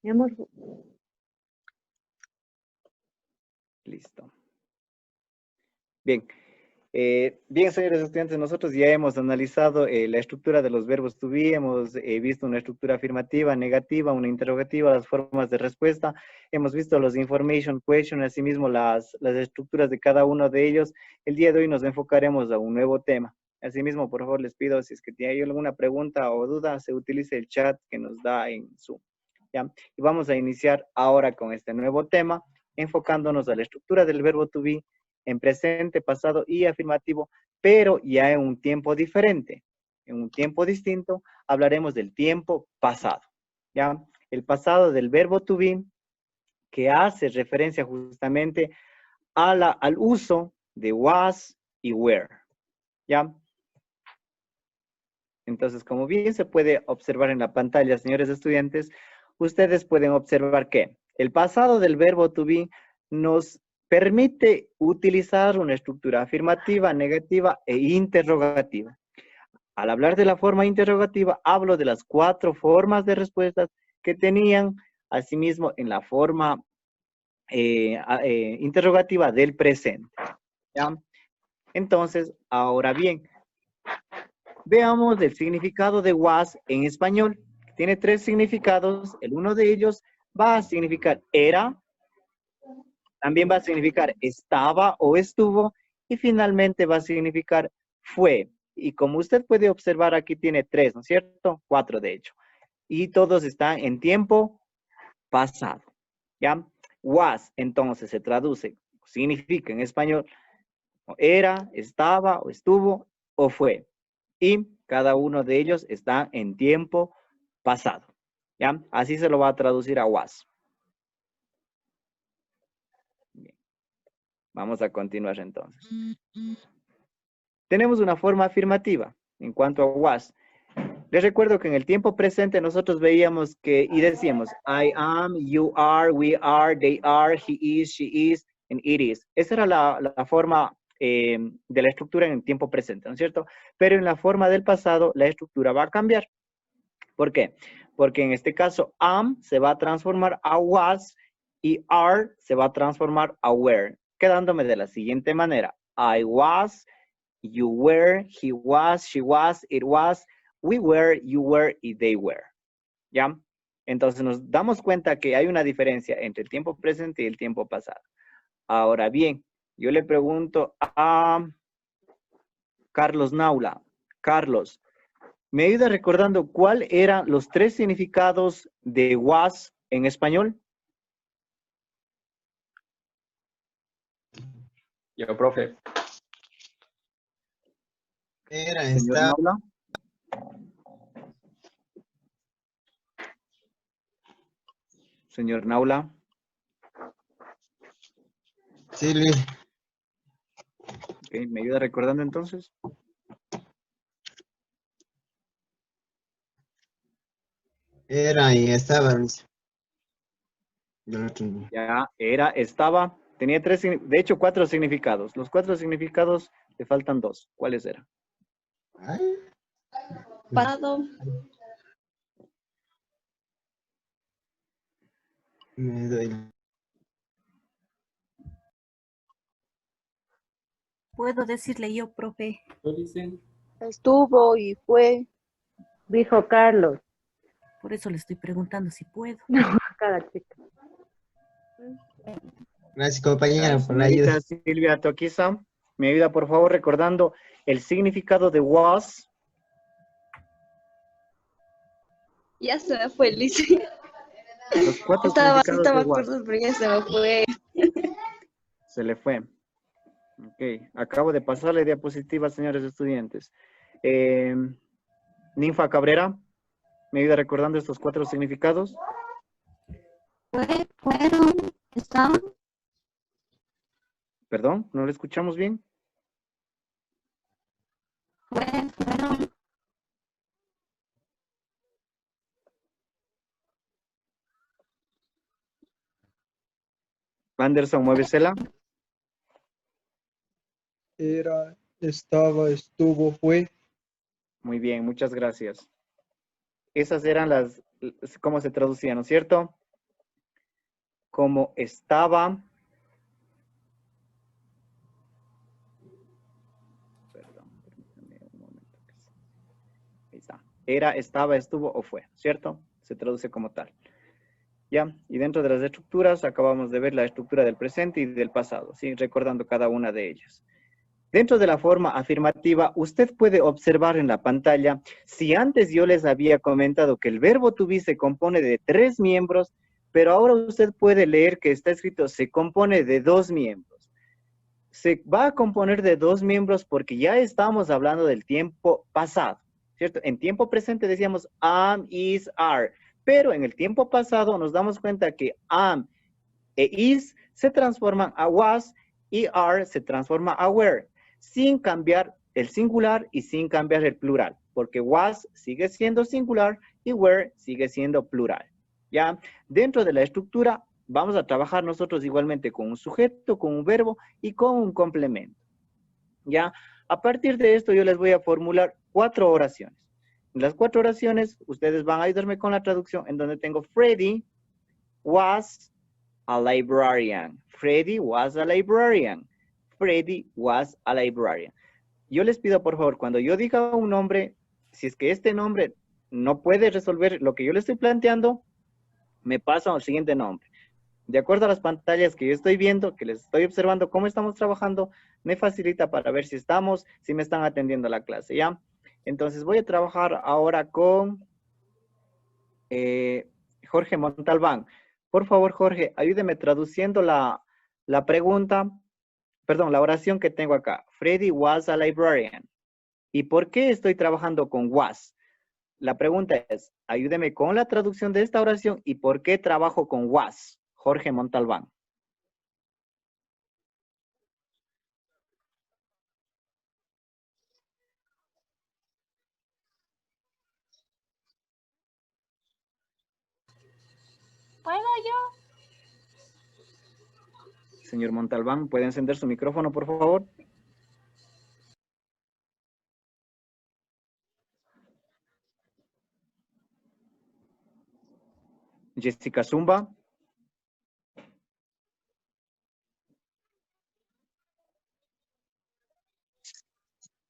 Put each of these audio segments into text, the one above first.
Mi amor, Listo. Bien. Bien, señores estudiantes, nosotros ya hemos analizado la estructura de los verbos to be, hemos visto una estructura afirmativa, negativa, una interrogativa, las formas de respuesta, hemos visto los information question, asimismo las estructuras de cada uno de ellos. El día de hoy nos enfocaremos a un nuevo tema. Asimismo, por favor, les pido, si es que tienen alguna pregunta o duda, se utilice el chat que nos da en Zoom. ¿Ya? Y vamos a iniciar ahora con este nuevo tema, enfocándonos a la estructura del verbo to be, en presente, pasado y afirmativo, pero ya en un tiempo diferente, en un tiempo distinto, hablaremos del tiempo pasado, ¿ya? El pasado del verbo to be, que hace referencia justamente al uso de was y were, ¿ya? Entonces, como bien se puede observar en la pantalla, señores estudiantes, ustedes pueden observar que el pasado del verbo to be nos permite utilizar una estructura afirmativa, negativa e interrogativa. Al hablar de la forma interrogativa, hablo de las 4 formas de respuestas que tenían, asimismo, en la forma interrogativa del presente, ¿ya? Entonces, ahora bien, veamos el significado de was en español. Tiene 3 significados. El uno de ellos va a significar era, también va a significar estaba o estuvo, y finalmente va a significar fue. Y como usted puede observar, aquí tiene 3, ¿no es cierto? 4 de hecho. Y todos están en tiempo pasado, ¿ya? Was, entonces, se traduce, significa en español, era, estaba, o estuvo, o fue. Y cada uno de ellos está en tiempo pasado, ¿ya? Así se lo va a traducir a was. Bien. Vamos a continuar entonces. Tenemos una forma afirmativa en cuanto a was. Les recuerdo que en el tiempo presente nosotros veíamos que y decíamos I am, you are, we are, they are, he is, she is, and it is. Esa era la forma de la estructura en el tiempo presente, ¿no es cierto? Pero en la forma del pasado la estructura va a cambiar. ¿Por qué? Porque en este caso am se va a transformar a was y are se va a transformar a were, quedándome de la siguiente manera. I was, you were, he was, she was, it was, we were, you were y they were. ¿Ya? Entonces nos damos cuenta que hay una diferencia entre el tiempo presente y el tiempo pasado. Ahora bien, yo le pregunto a Carlos Naula. Carlos, ¿me ayuda recordando cuál eran los 3 significados de was en español? Yo, profe. Era, Señor está, Naula. Señor Naula. sí, Luis. Okay, ¿me ayuda recordando entonces? Era y estaba, Luis. Del otro. Ya, era, estaba, tenía 3, de hecho 4 significados. Los 4 significados le faltan 2. ¿Cuáles eran? Ay, parado. me doy. Puedo decirle yo, profe. ¿Qué dicen? Estuvo y fue. Dijo Carlos. Por eso le estoy preguntando si puedo. Cada chica. Gracias, compañero, por la Señorita ayuda. Silvia Toquiza, ¿me ayuda por favor recordando el significado de was? Ya se me fue, Liz. Los 4 Estaba significados de was. acordando, pero ya se me fue. Se le fue. Ok, acabo de pasar la diapositiva, señores estudiantes. Ninfa Cabrera, ¿me ayuda recordando estos 4 significados? Fueron, estaban. Perdón, ¿no lo escuchamos bien? Fueron. Anderson, muévesela. Era, estaba, estuvo, fue. Muy bien, muchas gracias. Esas eran las, cómo se traducían, ¿no es cierto? como estaba. Perdón, permítame un momento. Ahí está. Era, estaba, estuvo o fue, ¿cierto? Se traduce como tal. ¿Ya? Y dentro de las estructuras acabamos de ver la estructura del presente y del pasado, ¿sí? Recordando cada una de ellas. Dentro de la forma afirmativa, usted puede observar en la pantalla, si antes yo les había comentado que el verbo to be se compone de 3 miembros, pero ahora usted puede leer que está escrito se compone de 2 miembros. Se va a componer de 2 miembros porque ya estamos hablando del tiempo pasado, ¿cierto? En tiempo presente decíamos am, is, are, pero en el tiempo pasado nos damos cuenta que am e is se transforman a was y are se transforma a were, sin cambiar el singular y sin cambiar el plural, porque was sigue siendo singular y were sigue siendo plural. ¿Ya? Dentro de la estructura vamos a trabajar nosotros igualmente con un sujeto, con un verbo y con un complemento. ¿Ya? A partir de esto yo les voy a formular 4 oraciones. En las 4 oraciones ustedes van a ayudarme con la traducción en donde tengo Freddy was a librarian. Freddy was a librarian. Freddy was a librarian. Yo les pido por favor, cuando yo diga un nombre, si es que este nombre no puede resolver lo que yo le estoy planteando, me paso al siguiente nombre. De acuerdo a las pantallas que yo estoy viendo, que les estoy observando cómo estamos trabajando, me facilita para ver si me están atendiendo a la clase, ¿ya? Entonces voy a trabajar ahora con Jorge Montalbán. Por favor, Jorge, ayúdeme traduciendo la pregunta, perdón, la oración que tengo acá. Freddy was a librarian. ¿Y por qué estoy trabajando con was? La pregunta es, ayúdeme con la traducción de esta oración y por qué trabajo con was. Jorge Montalbán. ¿Puedo yo? Señor Montalbán, ¿puede encender su micrófono, por favor? Jessica Zumba.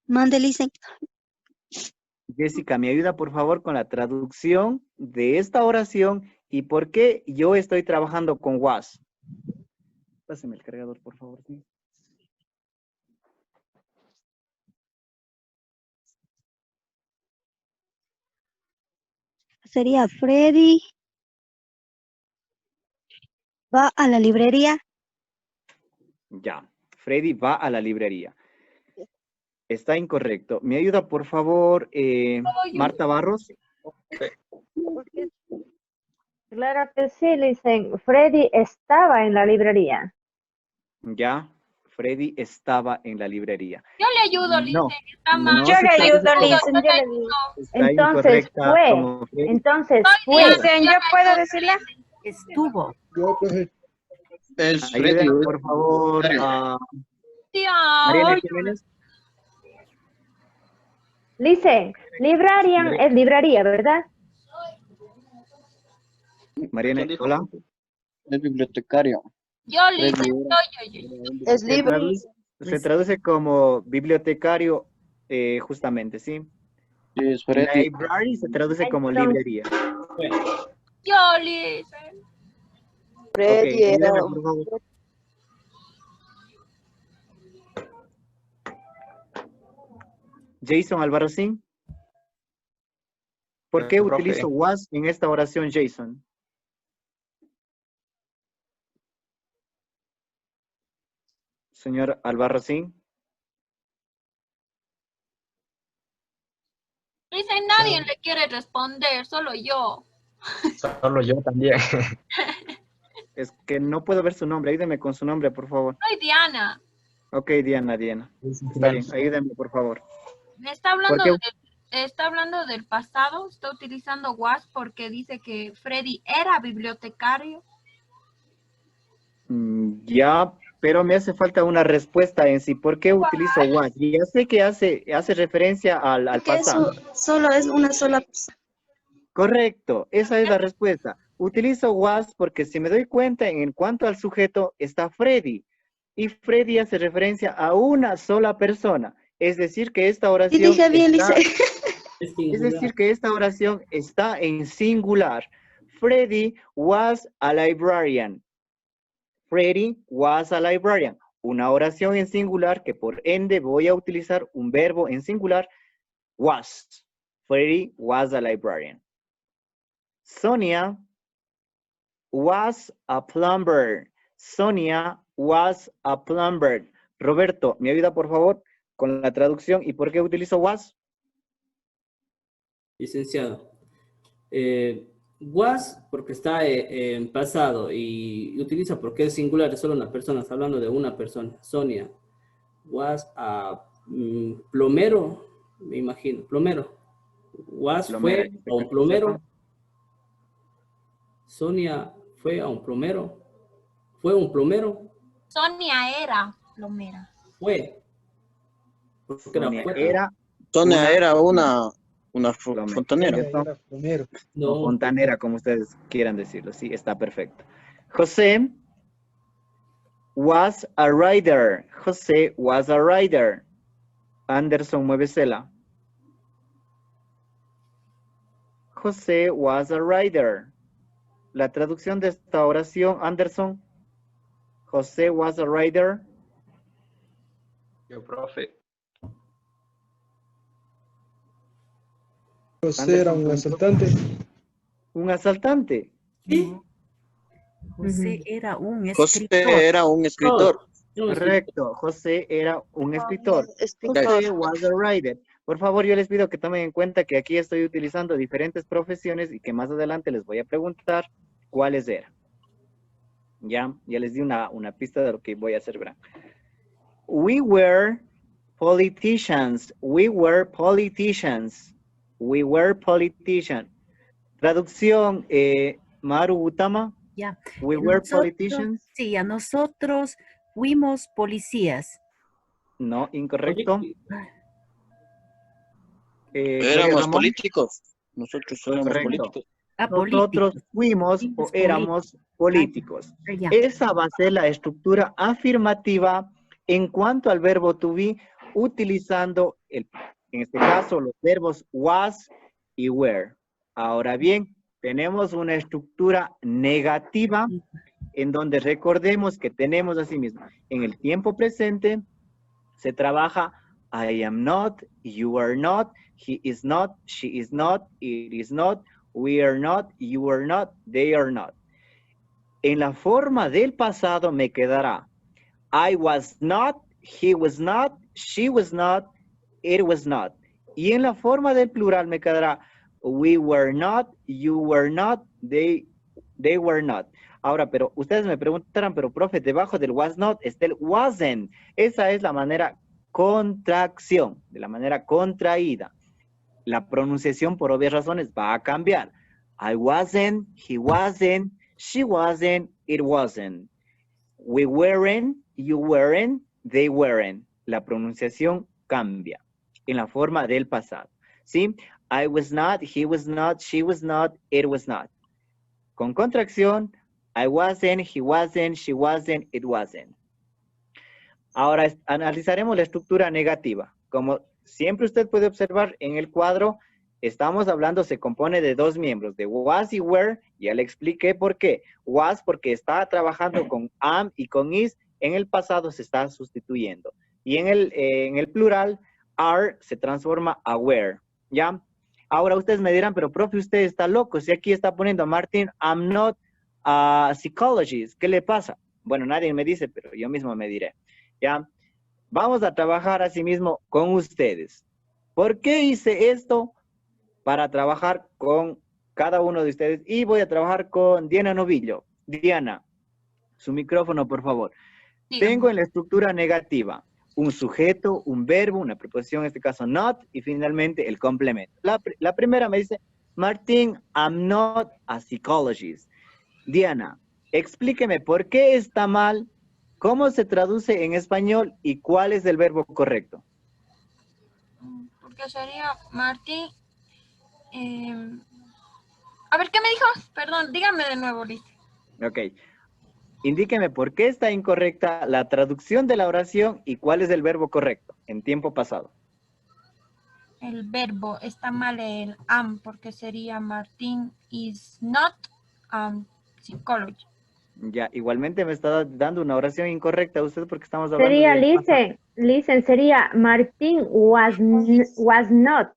Mande, listen. Jessica, ¿me ayuda por favor con la traducción de esta oración y por qué yo estoy trabajando con was? Páseme el cargador, por favor. ¿Sí? Sería Freddy va a la librería. Ya, Freddy va a la librería. Está incorrecto. ¿Me ayuda por favor Marta Barros? Claro que sí, dicen. Freddy estaba en la librería. Ya, Freddy estaba en la librería. Yo le ayudo, Listen. No, Está mal. no Yo se le traduce ayudo, como- Listen, yo le ayudo. Está Entonces incorrecta fue. como Freddy. Entonces Soy fue. Diana, ¿yo puedo decirla? Estuvo. Yo, profe. Es Ayúdenme, Freddy. por favor, a Tía, Mariana oye, Jiménez. Dice, librarian es librería, ¿verdad? Mariana, hola. Es bibliotecario. yo, Listen, oye. Es Se libre. se traduce como bibliotecario, justamente, ¿sí? Sí, es Freddy. Library se traduce como Entonces- librería. Yo, Listen. Freddy Ok, era. ayúdame, por favor. Jason Albarracín. ¿Por qué Profe. utilizo was en esta oración, Jason? Señor Albarracín. Listen, nadie le quiere responder, solo yo. Solo yo también. Es que no puedo ver su nombre. Ayúdeme con su nombre, por favor. Soy Diana. Ok, Diana. Está bien. Ayúdeme, por favor. Me está hablando, ¿Por qué? está hablando del pasado, está utilizando was porque dice que Freddy era bibliotecario. Ya, pero me hace falta una respuesta en sí. ¿Por qué utilizo was? Y ya sé que hace referencia al Que pasado. eso solo es una sola persona. Correcto, esa es la respuesta. Utilizo was porque si me doy cuenta en cuanto al sujeto está Freddy. Y Freddy hace referencia a una sola persona. Es decir que esta oración dije bien, está, Lice. es decir que esta oración está en singular. Freddy was a librarian. Freddy was a librarian. Una oración en singular que por ende voy a utilizar un verbo en singular. Was. Freddy was a librarian. Sonia was a plumber. Sonia was a plumber. Roberto, ¿me ayuda por favor con la traducción y por qué utilizo was? Licenciado. Was porque está en pasado y utiliza porque es singular, es solo una persona, está hablando de una persona. Sonia was a plomero, me imagino, plomero. Was Plomero, fue a un plomero. Sonia fue a un plomero. Fue un plomero. Sonia era plomera. Fue. Porque Sonia era una fontanera. Era plomero. O fontanera, como ustedes quieran decirlo. Sí, está perfecto. José was a rider. José was a rider. Anderson, muévesela. José was a rider. La traducción de esta oración, Anderson. José was a rider. Yo, profe. José era un asaltante. ¿Un asaltante? ¿Sí? José era un José escritor. era un escritor. Correcto, José era un escritor. Escritor. José was a writer. Por favor, yo les pido que tomen en cuenta que aquí estoy utilizando diferentes profesiones y que más adelante les voy a preguntar cuáles eran. Ya les di una pista de lo que voy a hacer, verán. We were politicians. We were politicians. We were politicians. Traducción, Maru Utama. Ya. We were Nosotros- politicians. Sí, a nosotros fuimos policías. No, incorrecto. Éramos Ramón. políticos. Nosotros éramos Correcto. políticos. Nosotros fuimos o éramos políticos. Ya. Esa va a ser la estructura afirmativa en cuanto al verbo to be, utilizando, en este caso, los verbos was y were. Ahora bien, tenemos una estructura negativa en donde recordemos que tenemos asimismo, en el tiempo presente se trabaja I am not, you are not, he is not, she is not, it is not, we are not, you are not, they are not. En la forma del pasado me quedará I was not, he was not, she was not, it was not. Y en la forma del plural me quedará we were not, you were not, they were not. Ahora, pero ustedes me preguntarán, pero profe, debajo del was not está el wasn't. Esa es la manera contracción, de la manera contraída. La pronunciación por obvias razones va a cambiar. I wasn't, he wasn't, she wasn't, it wasn't. We weren't, you weren't, they weren't. La pronunciación cambia en la forma del pasado. ¿Sí? I was not, he was not, she was not, it was not. Con contracción, I wasn't, he wasn't, she wasn't, it wasn't. Ahora analizaremos la estructura negativa. Como siempre usted puede observar en el cuadro, estamos hablando, se compone de dos miembros, de was y were. Ya le expliqué por qué. Was porque está trabajando con am y con is, en el pasado se está sustituyendo. Y en el plural, are se transforma a were. ¿Ya? Ahora ustedes me dirán, pero profe, usted está loco. Si aquí está poniendo Martín, I'm not a psychologist. ¿Qué le pasa? Bueno, nadie me dice, pero yo mismo me diré. ¿Ya? Vamos a trabajar así mismo con ustedes. ¿Por qué hice esto? Para trabajar con cada uno de ustedes. Y voy a trabajar con Diana Novillo. Diana, su micrófono, por favor. Dígame. Tengo en la estructura negativa un sujeto, un verbo, una preposición, en este caso not, y finalmente el complemento. La primera me dice, Martín, I'm not a psychologist. Diana, explíqueme por qué está mal, cómo se traduce en español y cuál es el verbo correcto. Porque sería Martín, A ver, ¿qué me dijo? Perdón, dígame de nuevo, Liz. Ok. Indíqueme por qué está incorrecta la traducción de la oración y cuál es el verbo correcto en tiempo pasado. El verbo está mal el am porque sería Martín is not psychology. Ya, igualmente me está dando una oración incorrecta a usted porque estamos hablando Sería del pasado. listen, sería Martín was not.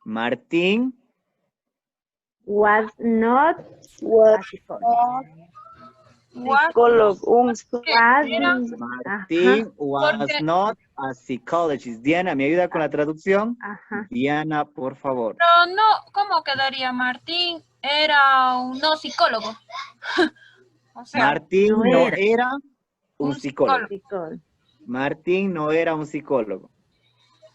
Martín Was not. What? Martín was Porque- not a psychologist. Diana, ¿me ayuda con la traducción? Ajá. Diana, por favor. Pero no, ¿cómo quedaría? Martín era un no psicólogo. O sea, Martín no no era. era un Un psicólogo. Psicólogo. Martín no era un psicólogo.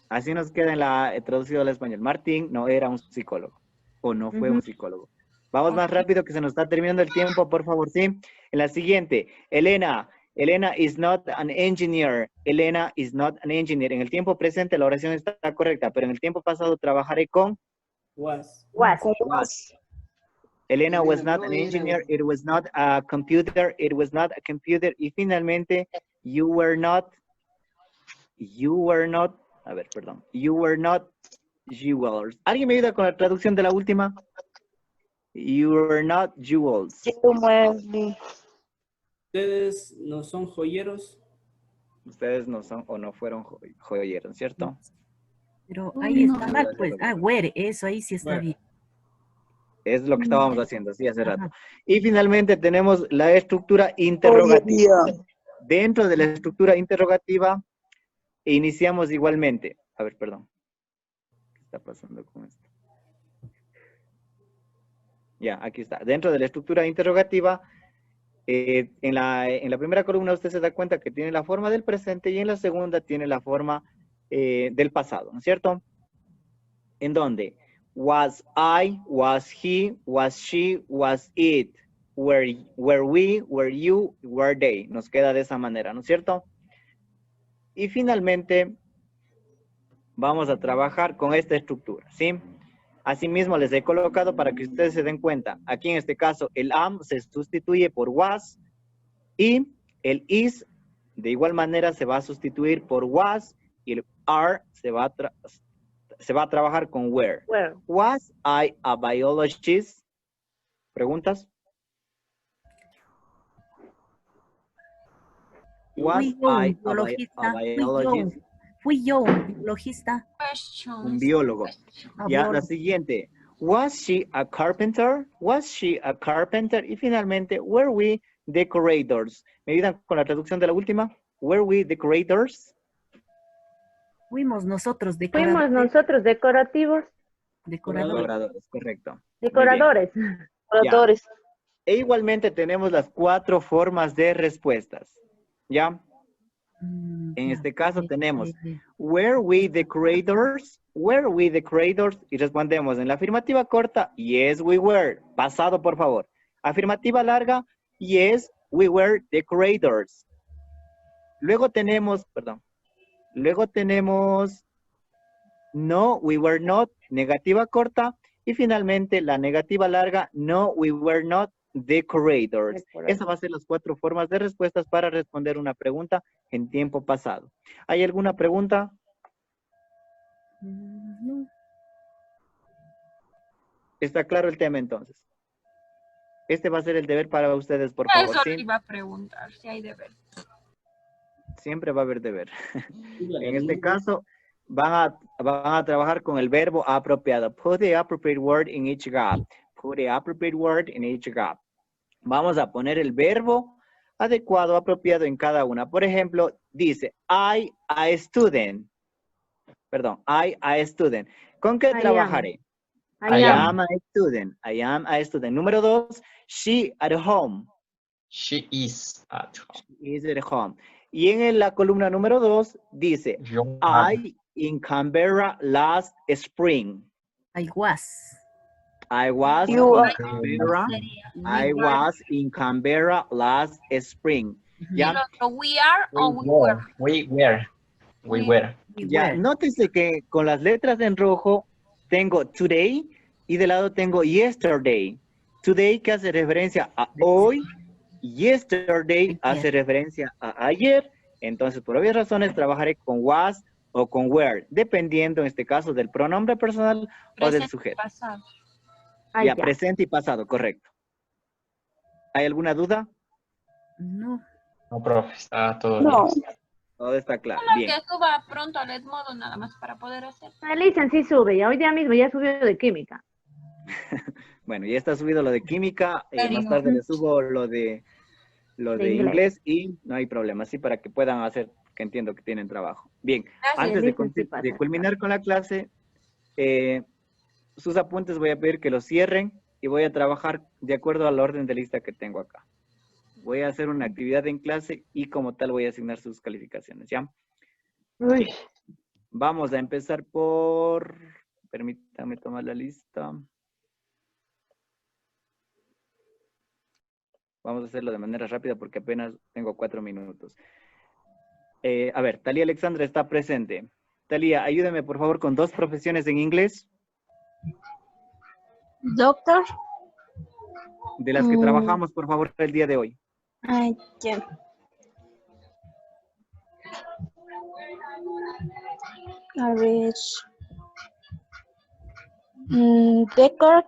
Así nos queda en la traducido al español. Martín no era un psicólogo. O no fue un psicólogo. Vamos más rápido que se nos está terminando el tiempo, por favor, ¿sí? En la siguiente, Elena is not an engineer. Elena is not an engineer. En el tiempo presente la oración está correcta, pero en el tiempo pasado trabajaré con Was. was. Elena was not an engineer. It was not a computer. It was not a computer. Y finalmente, you were not, a ver, perdón. You were not jewels. ¿Alguien me ayuda con la traducción de la última? You were not jewels. Ustedes no son joyeros. Ustedes no son o no fueron joyeros, ¿cierto? Pero ahí está mal, pues. Ah, were, eso ahí sí está Were. bien. Es lo que estábamos haciendo, sí, hace rato. Y finalmente tenemos la estructura interrogativa. Dentro de la estructura interrogativa, iniciamos igualmente. A ver, perdón. ¿Qué está pasando con esto? Ya, aquí está. Dentro de la estructura interrogativa, en la primera columna usted se da cuenta que tiene la forma del presente y en la segunda tiene la forma del pasado, ¿no es cierto? ¿En dónde? Was I, was he, was she, was it, were we, were you, were they. Nos queda de esa manera, ¿no es cierto? Y finalmente, vamos a trabajar con esta estructura, ¿sí? Asimismo, les he colocado para que ustedes se den cuenta. Aquí en este caso, el am se sustituye por was y el is, de igual manera, se va a sustituir por was y el are se va a trabajar con were. Was I a biologist? ¿Preguntas? Was Fui yo I un a biologista. biologist? Fui yo un biologista. Un biólogo. Ya, la siguiente. Was she a carpenter? Was she a carpenter? Y finalmente, were we decorators? ¿Me ayudan con la traducción de la última? Were we decorators? Fuimos nosotros decoradores. Fuimos nosotros decorativos. Decoradores, correcto. Decoradores. Decoradores. E igualmente tenemos las 4 formas de respuestas. ¿Ya? En este caso tenemos, were we decorators? Were we decorators? Y respondemos en la afirmativa corta, yes we were. Pasado, por favor. Afirmativa larga, yes we were decorators. Luego tenemos, no we were not. Negativa corta. Y finalmente la negativa larga, no we were not decorators. Esas van a ser las 4 formas de respuestas para responder una pregunta en tiempo pasado. ¿Hay alguna pregunta? No. ¿Está claro el tema entonces? Este va a ser el deber para ustedes, por favor. Eso ¿sí? le iba a preguntar, si hay deber. Siempre va a haber deber. En este caso, van a trabajar con el verbo apropiado. Put the appropriate word in each gap. Put the appropriate word in each gap. Vamos a poner el verbo adecuado, apropiado en cada una. Por ejemplo, dice, I a student. Perdón, I a student. ¿Con qué trabajaré? I am a student. I am a student. Número 2, she at home. She is at home. She is at home. Y en la columna número 2 dice, I in Canberra last spring. I was. I was You in are. Canberra. I was in Canberra last spring. ¿Ya? We are o we were. We were. We were. Ya, nótese que con las letras en rojo tengo today Y de lado tengo yesterday. Today, que hace referencia a hoy. Yesterday hace referencia a ayer. Entonces, por obvias razones, trabajaré con was o con were, dependiendo en este caso del pronombre personal o del Presente, sujeto. pasado. Ya, presente y pasado, correcto. ¿Hay alguna duda? No. No, profe, está todo No. bien. Todo está claro. Solo Bien. que suba pronto al Edmodo nada más para poder hacer. Analicen, sí sube, ya hoy día mismo ya subió de química. Bueno, ya está subido lo de química. Más tarde le subo lo de inglés y no hay problema. Así para que puedan hacer, que entiendo que tienen trabajo. Bien, antes de culminar con la clase, sus apuntes voy a pedir que los cierren y voy a trabajar de acuerdo al orden de lista que tengo acá. Voy a hacer una actividad en clase y como tal voy a asignar sus calificaciones, ¿ya? Uy. Vamos a empezar por... Permítame tomar la lista. Vamos a hacerlo de manera rápida porque apenas tengo 4 minutos. A ver, Talía Alexandra está presente. Talía, ayúdame por favor con 2 profesiones en inglés. Doctor. De las que trabajamos, por favor, el día de hoy. Ay, ya. A ver. Decorator.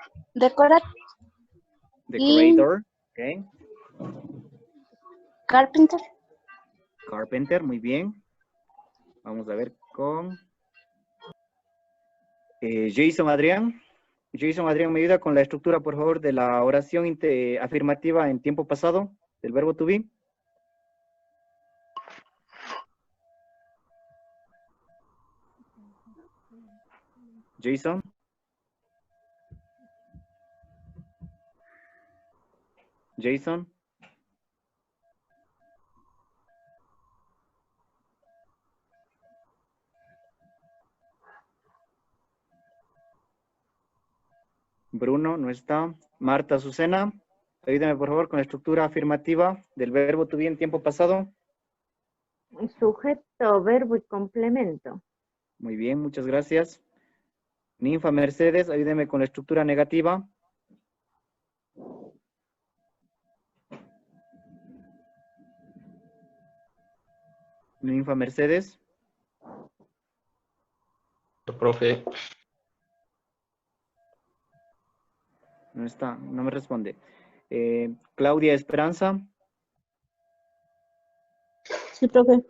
Decorator, ok. Carpenter. Carpenter, muy bien. Vamos a ver con Jason Adrián. Jason Adrián, ¿me ayuda con la estructura, por favor, de la oración afirmativa en tiempo pasado, del verbo to be? Jason. Jason. Bruno no está. Marta Azucena, ayúdame por favor con la estructura afirmativa del verbo to be en tiempo pasado. Sujeto, verbo y complemento. Muy bien, muchas gracias. Ninfa Mercedes, ayúdeme con la estructura negativa. Ninfa Mercedes. Profe. No está, no me responde. Claudia Esperanza. Sí, profe.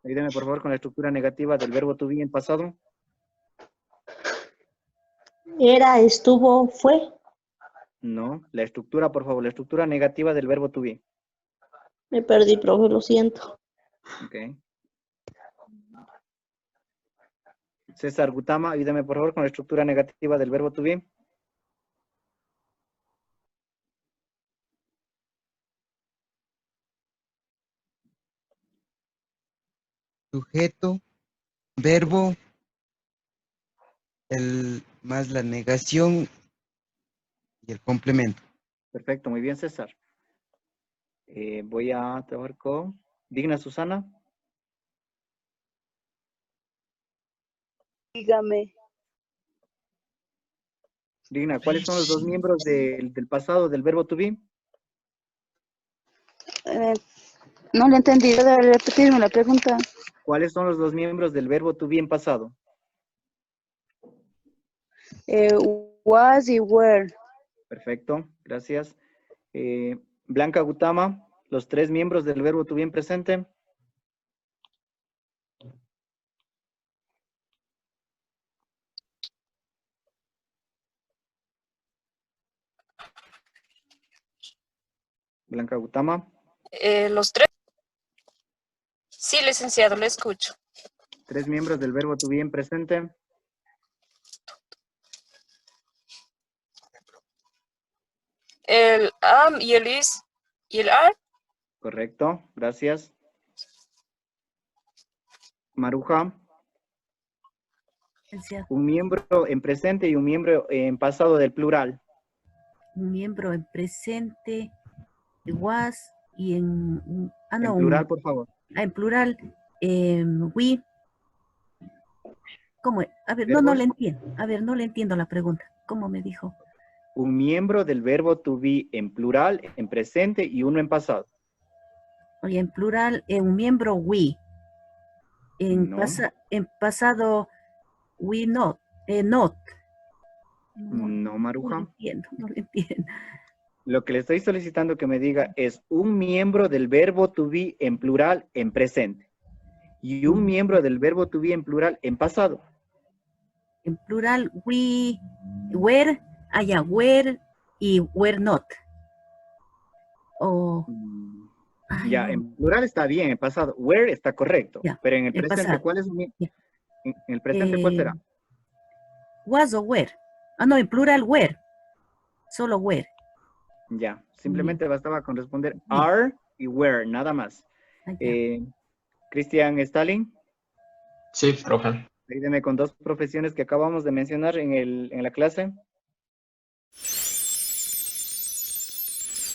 Ayúdame por favor con la estructura negativa del verbo to be en pasado. Era, estuvo, fue. No, la estructura, por favor, la estructura negativa del verbo to be. Me perdí, profe, lo siento. Ok. César Gutama, ayúdame por favor con la estructura negativa del verbo to be. Sujeto, verbo, más la negación y el complemento. Perfecto, muy bien, César. Voy a trabajar con Digna Susana. Dígame. Digna, ¿cuáles son los 2 miembros del pasado del verbo to be? No le entendí. ¿Puede repetirme la pregunta? ¿Cuáles son los 2 miembros del verbo to be en pasado? Was y were. Perfecto, gracias. Blanca Gutama, los 3 miembros del verbo to be en presente. Blanca Gutama. Los 3. Sí, licenciado, le escucho. 3 miembros del verbo to be en presente. El am y el is y el are. Correcto, gracias. Maruja. Un miembro en presente y un miembro en pasado del plural. Un miembro en presente, was, y en... En plural, por favor. En plural, we. ¿Cómo? A ver, no le entiendo. A ver, no le entiendo la pregunta. ¿Cómo me dijo? Un miembro del verbo to be en plural, en presente y uno en pasado. Oye, en plural, un miembro we. En, No. en pasado, we not. Not. No, Maruja. No lo entiendo, no lo entiendo. Lo que le estoy solicitando que me diga es un miembro del verbo to be en plural, en presente. Y un miembro del verbo to be en plural, en pasado. En plural, we, were, allá, were y were not. O, Ya, en plural está bien, en pasado. Where está correcto. Ya, Pero en el en presente, pasado. ¿cuál es? En el presente, ¿cuál será? Was o were. Ah, no, en plural, were. Solo were. Ya, simplemente bastaba con responder are y were, nada más. Cristian Stalin. Sí, profe. Ayúdeme con dos profesiones que acabamos de mencionar en la clase.